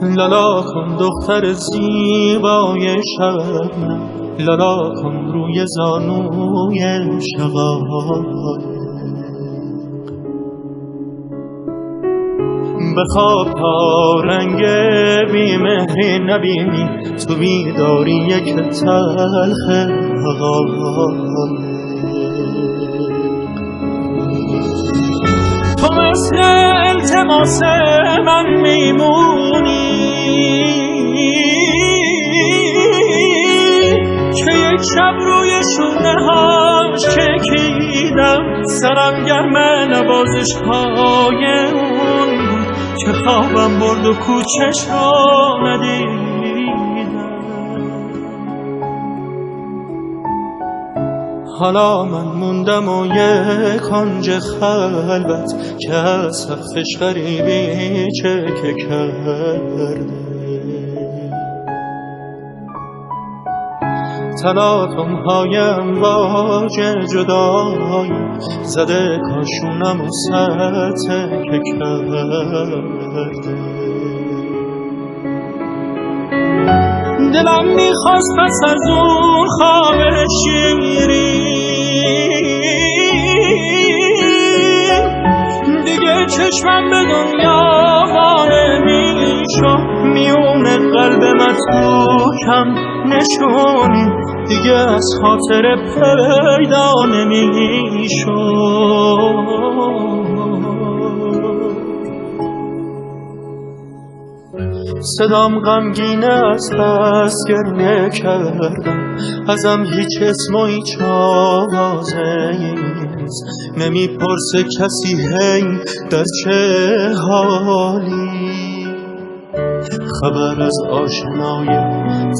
لالا کن دختر زیبای شبنم، لالا کن روی زانوی شقایق. بخواب تا رنگ بیمهری نبینی، تو بیداری یک تلخ حقایق. تو مثل التماس من میمونی که یک شب روی شونه هاش چکیدم، سرم گرمه نوازش های اون که خوابم برد و کوچش را ندیدم. حالا من موندم و یک کنج خلوت که از سقفش غریبی چکه کرده. تلاطم های امواج جدایی زده کاشونم و سطح کرده. دلم میخواست پس از اون خواب شیرین دیگه چشمم به دنیا وانه میشو، میونه قلب متروکم نشونی دیگه از خاطر پیدا نمیشو. صدام غمگینه از بس گریه کردم، ازم هیچ اسم و هیچ آوازه نیست، نمیپرسه کسی هی در چه حالی، خبر از آشنای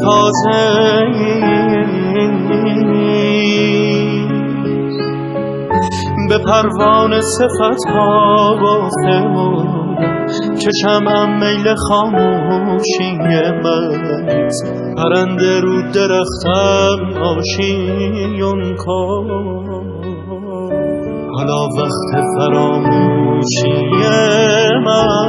تازه به پروانه صفت‌ها گفته بودم که شمعم میل خاموشی منیست، پرنده رو درختم آشیون کن، حالا وقت فراموشی منیست.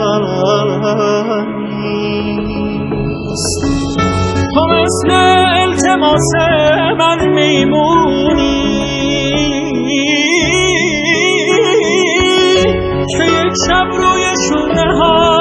تو مثل التماس من میمونی که یک شب روی شونه ها